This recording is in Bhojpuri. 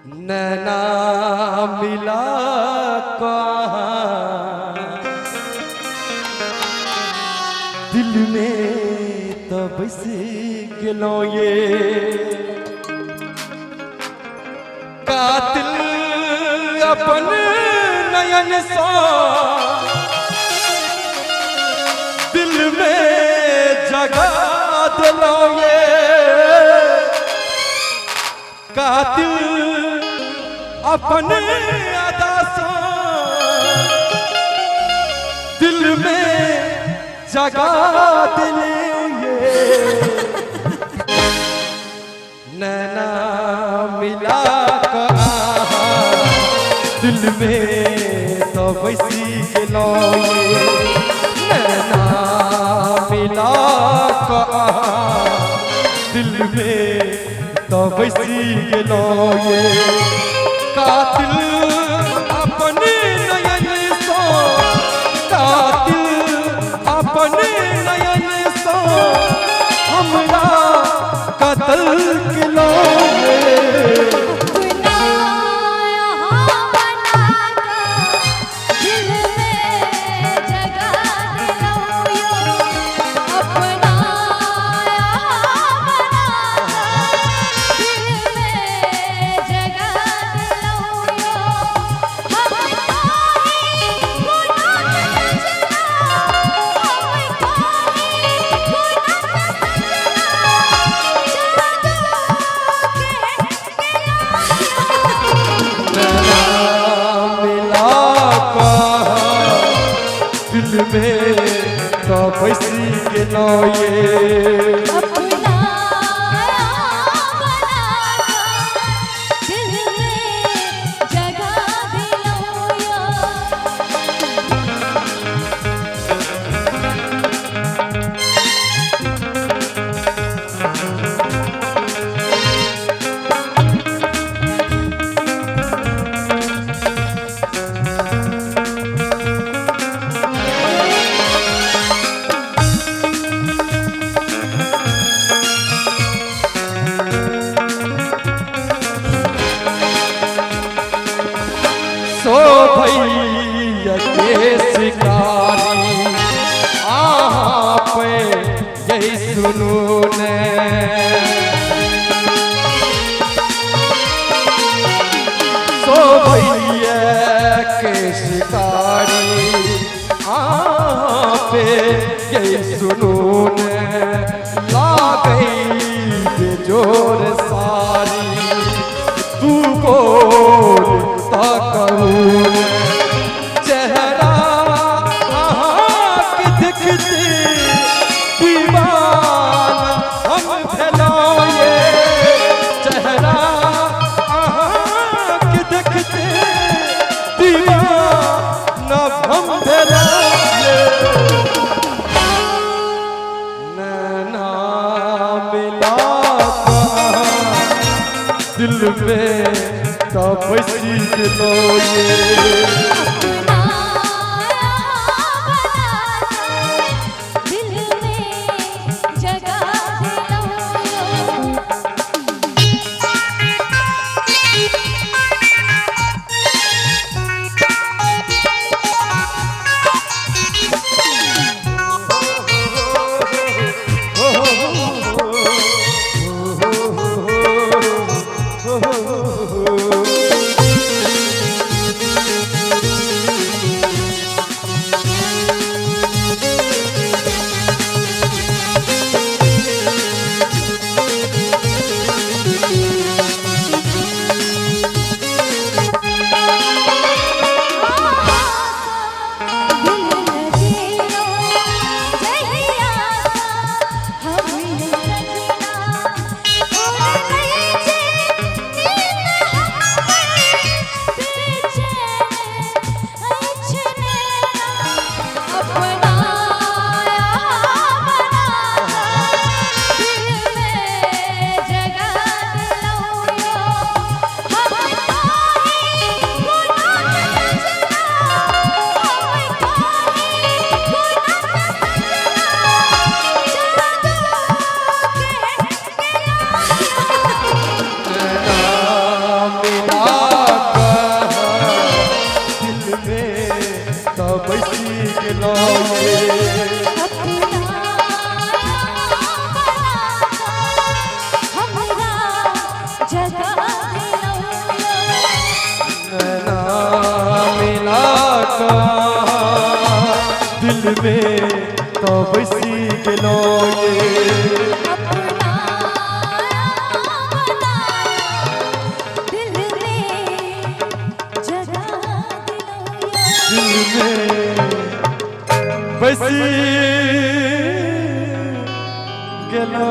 नैना मिला कहाँ दिल में तो बस गेलो ये कातिल अपन नयन सा दिल में जगा दिलो ये कातिल अपने अदा सा दिल में जगा दिले ये नैना मिला दिल में तो बसी गेलो ये नैना मिला दिल में तो बसी गेलो ये कातिल अपने नयन सो कातिल अपने नयन सो हमरा कतल किलो दिल में तो बसी गेलो ये अपना बना दिल में जगा दिलो यो सो भैया के शिकारी आप यही सुनो ने सो भैया के शिकारी आप यही सुनो ने लागई जोर सारी तू बोल चेहरा के दिखते दीवाना हम भलो ये चेहरा के दिखते दीवाना हम भलो ये नैना मिला दिल में तो बसी गेलो ये दिल में जगा दिलो यो गेलो ये नैना मिला का दिल में तो बसी गेलो ये दिल में बसी गेलो